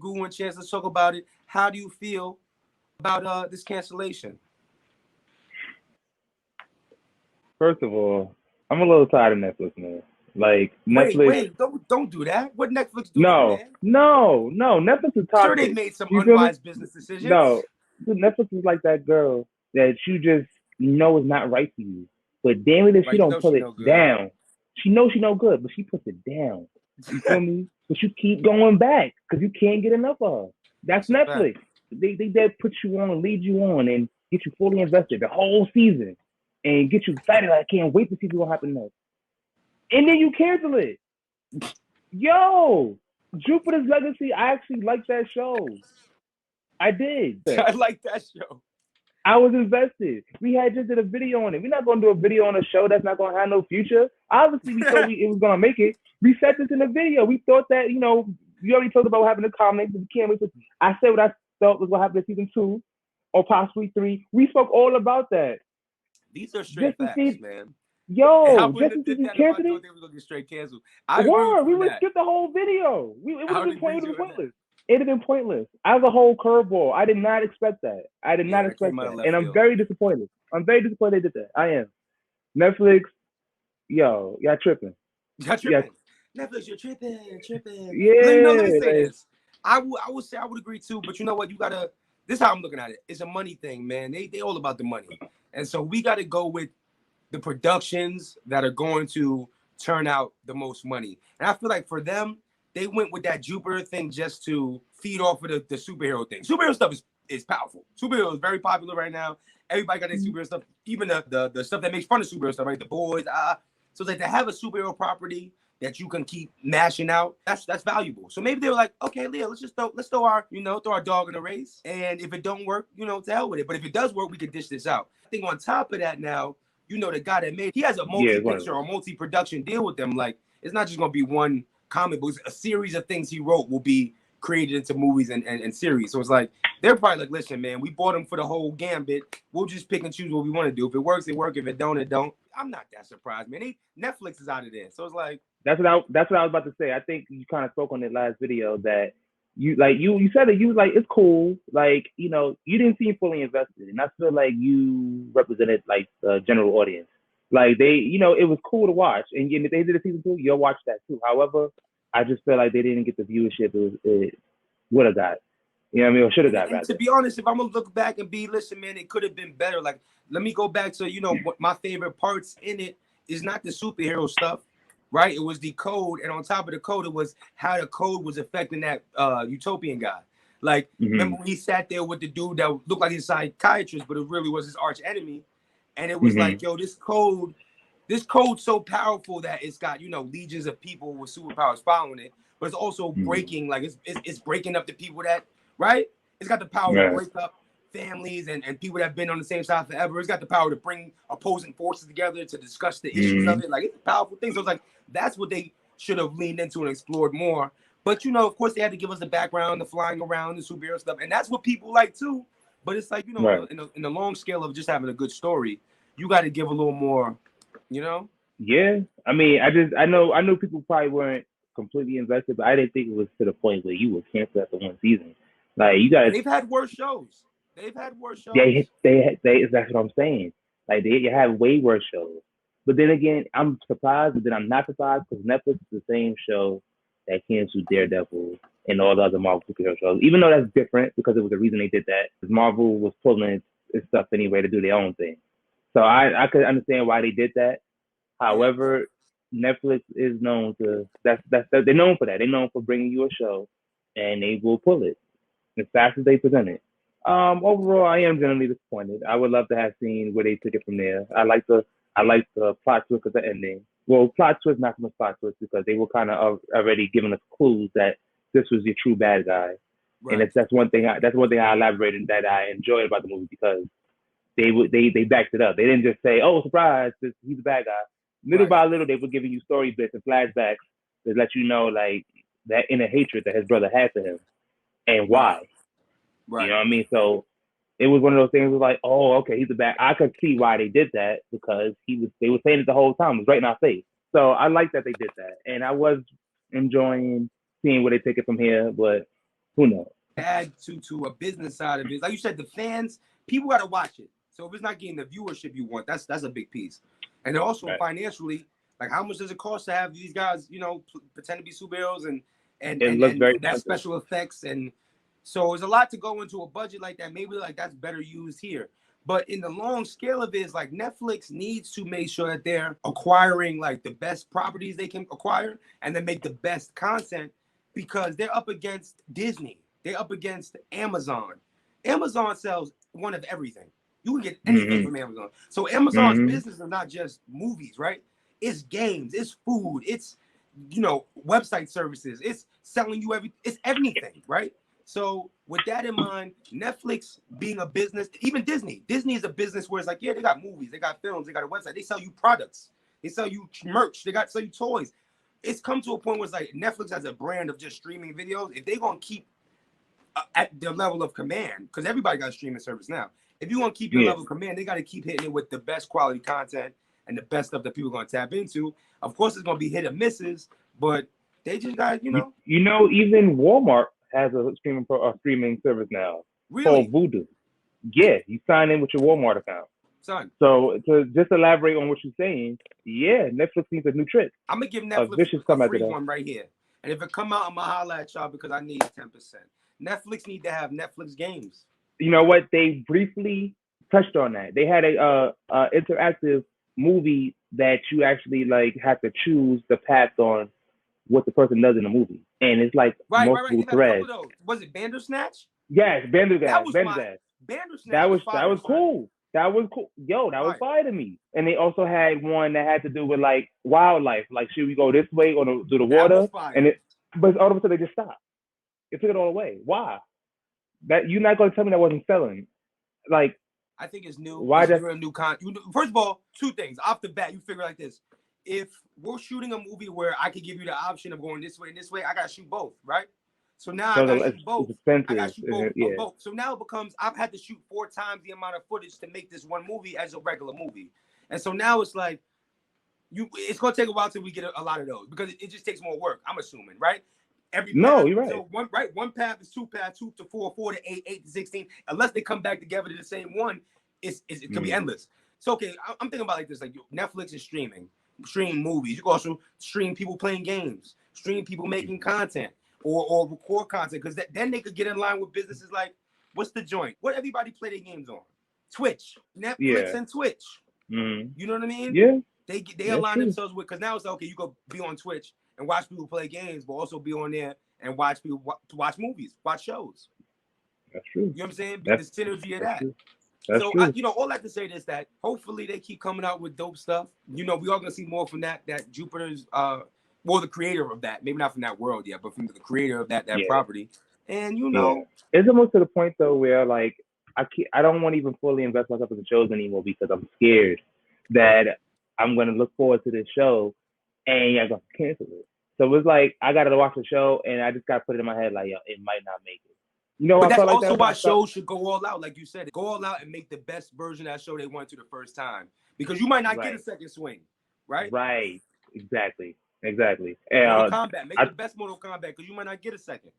Goo and Chance, let's talk about it. How do you feel about this cancellation? First of all, I'm a little tired of Netflix, man. Like Wait, Netflix, wait, don't do that. What Netflix doing, no, man? no, no. Netflix is Sure, they've toxic. made some You feel me? unwise business No, decisions. dude, Netflix is like that girl that you just know is not right for you, but damn it if she Right, you don't know put she it no good. down. She knows she no good, but she puts it down. You feel me? But you keep going back because you can't get enough of her. That's That's a fact. Netflix. They did put you on and lead you on and get you fully invested the whole season and get you excited. I can't wait to see what's gonna happen next. And then you cancel it. Yo, Jupiter's Legacy. I actually like that show. I did. I like that show. I was invested. We had just did a video on it. We're not gonna do a video on a show that's not gonna have no future. Obviously, we thought it was gonna make it. We said this in the video. We thought that we already talked about what happened in the comics. We can't wait to. I said what I thought was gonna happen in season 2 or possibly 3. We spoke all about that. These are straight Just to facts, see, man. I yo, wouldn't just have to see did you that if I cancel thought it. they were gonna get straight canceled. I agree with Word, you we on would have that. skipped the whole video. It would I have would been agree point. with It would you have been on that. pointless. It'd have been pointless. As a whole curveball, I did not expect that. I did Yeah, not that came expect out of that, left and I'm field. very disappointed. I'm very disappointed they did that. I am. Netflix, yo, y'all tripping. You're Yes, tripping. Netflix, you're tripping, tripping. But let me yeah, say this. I would say I would agree too, but you know what? You gotta this is how I'm looking at it. It's a money thing, man. They all about the money. And so we gotta go with the productions that are going to turn out the most money. And I feel like for them, they went with that Jupiter thing just to feed off of the superhero thing. Superhero stuff is powerful. Superhero is very popular right now. Everybody got their superhero stuff, even the stuff that makes fun of superhero stuff, right? The boys, so it's like to have a superhero property that you can keep mashing out, that's valuable. So maybe they were like, okay, Leah, let's throw our throw our dog in the race. And if it don't work, to hell with it. But if it does work, we can dish this out. I think on top of that now, the guy that made he has a yeah. It's one of multi-picture or multi-production deal with them. Like it's not just gonna be one comic book, a series of things he wrote will be created into movies and series. So it's like they're probably like, listen, man, we bought him for the whole gambit. We'll just pick and choose what we want to do. If it works, it works. If it don't, it don't. I'm not that surprised, man. Netflix is out of there. So it's like, that's what I was about to say. I think you kind of spoke on it last video that you said that you was like it's cool. Like you didn't seem fully invested, and I feel like you represented like the general audience. Like it was cool to watch, and if they did a season 2, you'll watch that too. However, I just feel like they didn't get the viewership it would have got. You know what I mean? Or should have got and to rather. be honest, if I'm gonna look back and be, listen, man, it could have been better. Like, let me go back to what my favorite parts in it is not the superhero stuff, right? It was the code, and on top of the code, it was how the code was affecting that utopian guy. Like, remember Hmm. when he sat there with the dude that looked like his psychiatrist, but it really was his arch enemy, and it was like, Hmm. yo, this code's so powerful that it's got legions of people with superpowers following it, but it's also Hmm. breaking like it's breaking up the people that right. It's got the power to Right. break up families and people that have been on the same side forever. It's got the power to bring opposing forces together to discuss the issues Hmm. of it. Like it's a powerful thing. So it's like that's what they should have leaned into and explored more. But of course, they had to give us the background, the flying around, the superhero stuff, and that's what people like too. But it's like Right. in the long scale of just having a good story, you got to give a little more, you know. Yeah. I mean, I know people probably weren't completely invested, but I didn't think it was to the point where you would cancel after one season. Like you And guys, they've had worse shows. They've had worse they shows. they that's what I'm saying. Like they have way worse shows. But then again, I'm surprised, but then I'm not surprised because Netflix is the same show that canceled Daredevil and all the other Marvel superhero shows. Even though that's different because it was the reason they did that. Because Marvel was pulling its stuff anyway to do their own thing. So I could understand why they did that. Yeah. However, Netflix is known to that's they're known for that. They're known for bringing you a show, and they will pull it as fast as they present it. Overall, I am generally disappointed. I would love to have seen where they took it from there. I like the plot twist of the ending. Well, plot twist, not so much plot twist, because they were kind of already giving us clues that this was your true bad guy, and Right. that's one thing I elaborated that I enjoyed about the movie because they backed it up. They didn't just say, "Oh, surprise, he's a bad guy." Little Right. by little, they were giving you story bits and flashbacks to let you know like that inner hatred that his brother had for him and Right. why. You know Right. what I mean? So it was one of those things. Was like, oh, okay, he's a bad. I could see why they did that because he was. They were saying it the whole time. It was right in our face. So I like that they did that, and I was enjoying seeing where they take it from here. But Who knows? Add to a business side of it. Like you said, the fans, people got to watch it. So if it's not getting the viewership you want, that's a big piece. And then also financially, like how much does it cost to have these guys, pretend to be superheroes and that special effects, and so there's a lot to go into a budget like that. Maybe like that's better used here. But in the long scale of it, is like Netflix needs to make sure that they're acquiring like the best properties they can acquire and then make the best content, because they're up against Disney. They're up against Amazon. Amazon sells one of everything. You can get anything from Amazon. So Amazon's business is not just movies, right? It's games, it's food, it's website services, it's selling you it's everything, right? So with that in mind, Netflix being a business, even Disney is a business where it's like, yeah, they got movies, they got films, they got a website, they sell you products, they sell you merch, they sell you toys. It's come to a point where it's like Netflix has a brand of just streaming videos. If they're gonna keep at their level of command, because everybody got a streaming service now. If you want to keep your level of command, they got to keep hitting it with the best quality content and the best stuff that people are going to tap into. Of course, it's going to be hit or misses, but they just got, Even Walmart has a streaming service now called Vudu. Yeah, you sign in with your Walmart account. Son. So to just elaborate on what you're saying, yeah, Netflix needs a new trick. I'm going to give Netflix a free one right here. And if it come out, I'm going to holler at y'all because I need 10%. Netflix need to have Netflix games. You know what? They briefly touched on that. They had a interactive movie that you actually like have to choose the path on what the person does in the movie, and it's like multiple threads. Was it Bandersnatch? Yes, Bandersnatch. Bandersnatch. That was cool. That was cool. Yo, that was fire to me. And they also had one that had to do with like wildlife. Like, should we go this way or do the water? But all of a sudden they just stopped. They took it all away. Why? That you're not going to tell me that wasn't selling. Like, I think it's new. Why you're a new First of all, two things off the bat. You figure like this: if we're shooting a movie where I could give you the option of going this way and this way, I gotta shoot both, right? So now I gotta shoot both. I gotta shoot both. So now it becomes I've had to shoot 4 times the amount of footage to make this one movie as a regular movie, and so now it's like it's gonna take a while till we get a lot of those because it just takes more work. I'm assuming, right? You're right. So one path is 2 paths, 2 to 4, 4 to 8, 8 to 16. Unless they come back together to the same one, it could be endless. So okay, I'm thinking about like this: like Netflix is stream movies. You can also stream people playing games, stream people making content, or record content, because then they could get in line with businesses like what's the joint? What everybody play their games on? Twitch, Netflix, and Twitch. You know what I mean? Yeah. They align themselves with, because now it's like, okay, you go be on Twitch and watch people play games, but also be on there and watch people watch movies, watch shows. That's true. You know what I'm saying? The synergy of that. True. So all I have to say is that hopefully they keep coming out with dope stuff. We are gonna see more from that Jupiter's the creator of that. Maybe not from that world yet, but from the creator of that property. And it's almost to the point though where like I don't want to even fully invest myself in the shows anymore because I'm scared that I'm gonna look forward to this show and I'm gonna cancel it. So it's like I gotta watch the show and I just gotta put it in my head like, yo, it might not make it. But that's also why shows should go all out, like you said. Go all out and make the best version of that show they went to the first time, because you might not get a second swing, right? Right. Exactly. And Mortal Kombat, make the best Mortal Kombat, because you might not get a second.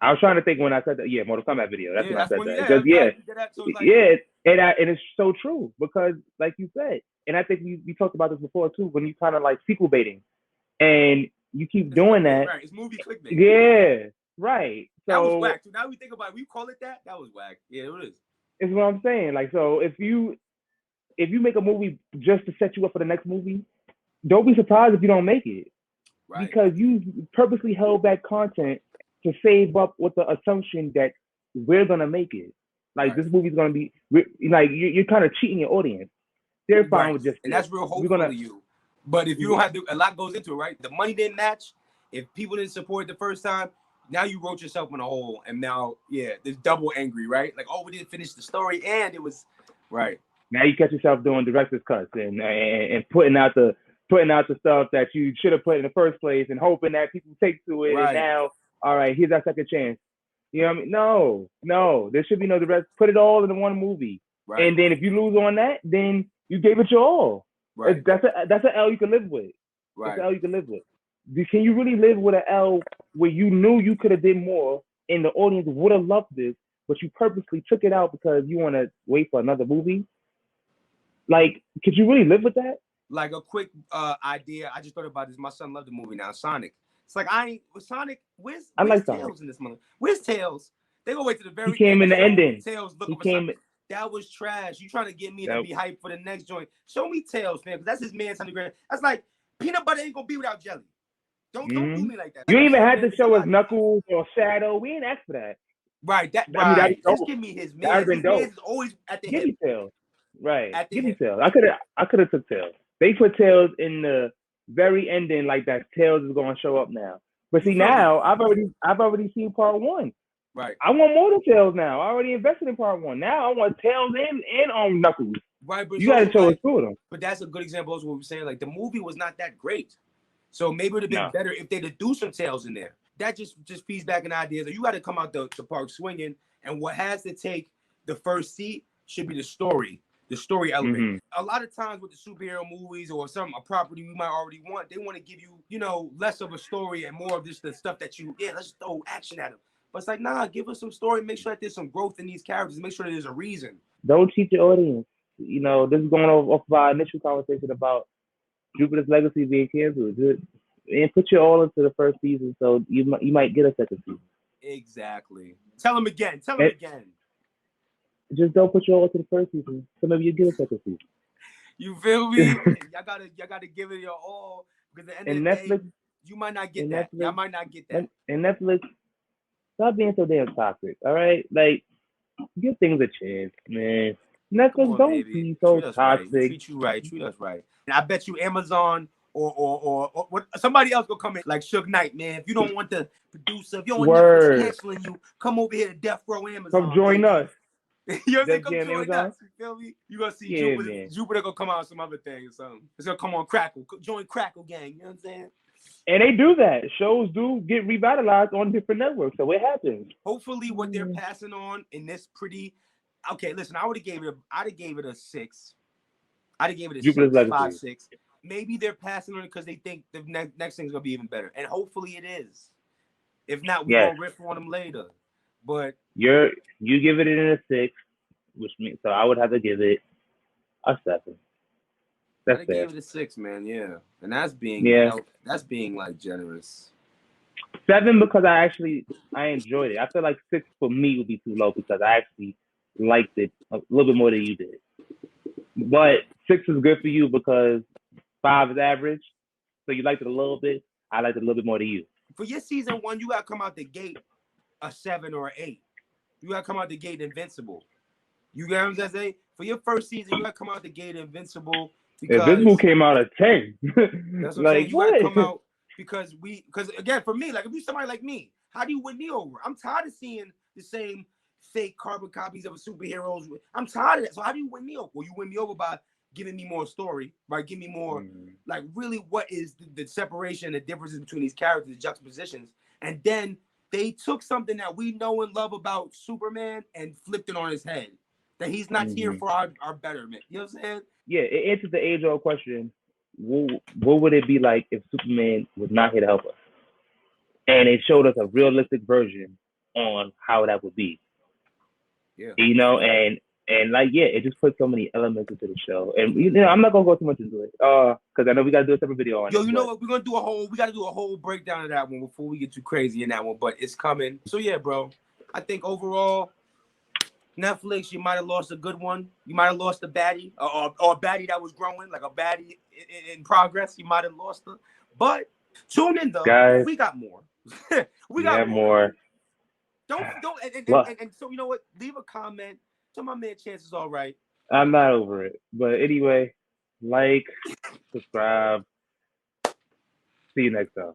I was trying to think when I said that. Yeah, Mortal Kombat video. That's when I said that. And it's so true because, like you said, and I think we talked about this before too. When you kind of like sequel baiting, and you keep doing that, right? It's movie clickbait. Yeah, right. So that was whack. So now we think about it, we call it that. That was whack. Yeah, it is. It's what I'm saying. Like, so if you make a movie just to set you up for the next movie, don't be surprised if you don't make it, right? Because you purposely held back content to save up with the assumption that we're gonna make it. Like this movie's gonna be like you're kind of cheating your audience. They're fine with just, and that's real hopeful to you. But if you don't have a lot goes into it, right? The money didn't match. If people didn't support it the first time, now you wrote yourself in a hole, and now there's double angry, right? Like, oh, we didn't finish the story, and it was right. Now you catch yourself doing director's cuts and putting out the stuff that you should have put in the first place, and hoping that people take to it. Right. And now, all right, here's our second chance. You know what I mean? No, there should be no direct. Put it all in one movie, right. And then if you lose on that, then you gave it your all. Right. That's an L you can live with. Right. That's an L you can live with. Can you really live with an L where you knew you could have did more, and the audience would have loved this, but you purposely took it out because you want to wait for another movie. Like, could you really live with that? Like a quick idea, I just thought about this. My son loved the movie now, Sonic. It's like I ain't with Sonic. Where's like Tails Sonic. in this movie? Where's Tails? They gonna wait to the very He came end. in the ending. Tails looking He for came. Sonic. That was trash. You trying to get me to Yep. be hyped for the next joint? Show me Tails, man, because that's his man's underground. That's like peanut butter ain't gonna be without jelly. Don't do me like that. You Like, even yeah, had man, to show us somebody- Knuckles or Shadow. We ain't asked for that. Right. That I mean, that'd right. be Just dope. give me his That'd man. been His dope. man is always at the Give hip. me Tails. Right. At the Give me hip. Tails. I could have took Tails. They put Tails in the very ending, like that Tails is going to show up now. But see, You feel me? now I've already seen part one. Right. I want more than Tails now. I already invested in part one. Now I want Tails and on Knuckles. Right, but You got to show us like, two of them. but that's a good example of what we were saying. Like the movie was not that great, so maybe it'd have been No. better if they'd do some Tails in there. That just feeds back in ideas. You got to come out the park swinging, and what has to take the first seat should be the story element. Mm-hmm. A lot of times with the superhero movies or a property we might already want, they want to give you, less of a story and more of just the stuff that let's throw action at them. But it's like, nah, give us some story. Make sure that there's some growth in these characters. Make sure that there's a reason. Don't cheat your audience. This is going off of our initial conversation about Jupiter's Legacy being canceled. And put you all into the first season, so you might get a second season. Exactly. Tell them again. Just don't put you all into the first season, so maybe you get a second season. You feel me? y'all gotta give it your all, because at the end of the day, you might not get that. Y'all might not get that. And Netflix, stop being so damn toxic. All right, like give things a chance, man. Netflix, don't be so toxic. Right. Treat you right. Treat us right. And I bet you Amazon or what, somebody else will come in like Suge Knight, man. If you don't want the producer, if you don't want Netflix canceling you, come over here to Death Row Amazon. Come join us. You know what I'm saying? Come join us. You feel me? You gonna see Jupiter gonna come out with some other thing or something. It's gonna come on Crackle. Join Crackle Gang. You know what I'm saying? And they do that. Shows do get revitalized on different networks, so it happens. Hopefully, what they're passing on in this okay. Listen, I'd have gave it a 6. I'd have gave it a Jupiter's 6, 5, 6. Maybe they're passing on it because they think the next thing's gonna be even better, and hopefully it is. If not, we're gonna riff on them later. But you give it a 6, which means so I would have to give it a 7. That's fair. I gave it a 6, man. Yeah, and that's being like generous. 7 because I enjoyed it. I feel like 6 for me would be too low because I actually liked it a little bit more than you did. But 6 is good for you because 5 is average, so you liked it a little bit. I liked it a little bit more than you. For your season 1, you gotta come out the gate a 7 or an 8. You gotta come out the gate invincible. You get what I'm saying? For your first season, you gotta come out the gate invincible. Because if this movie came out at 10, that's what I'm saying. You gotta come out because again, for me, like if you're somebody like me, how do you win me over? I'm tired of seeing the same fake carbon copies of superheroes. I'm tired of that. So how do you win me over? Well, you win me over by giving me more story, right? Give me more, like really what is the separation, the differences between these characters, the juxtapositions. And then they took something that we know and love about Superman and flipped it on his head. That he's not here for our betterment. You know what I'm saying? Yeah, it answers the age-old question. What would it be like if Superman was not here to help us? And it showed us a realistic version on how that would be. Yeah. And like, it just put so many elements into the show. And I'm not gonna go too much into it, because I know we gotta do a separate video on it. Yo, you know what? We gotta do a whole breakdown of that one before we get too crazy in that one. But it's coming. So yeah, bro. I think overall, Netflix, you might have lost a good one. You might have lost a baddie, or a baddie that was growing, like a baddie in progress. You might have lost her. But tune in though, guys. We got more. we got more. Don't and so you know what? Leave a comment. Tell my man Chance is all right. I'm not over it. But anyway, like, subscribe. See you next time.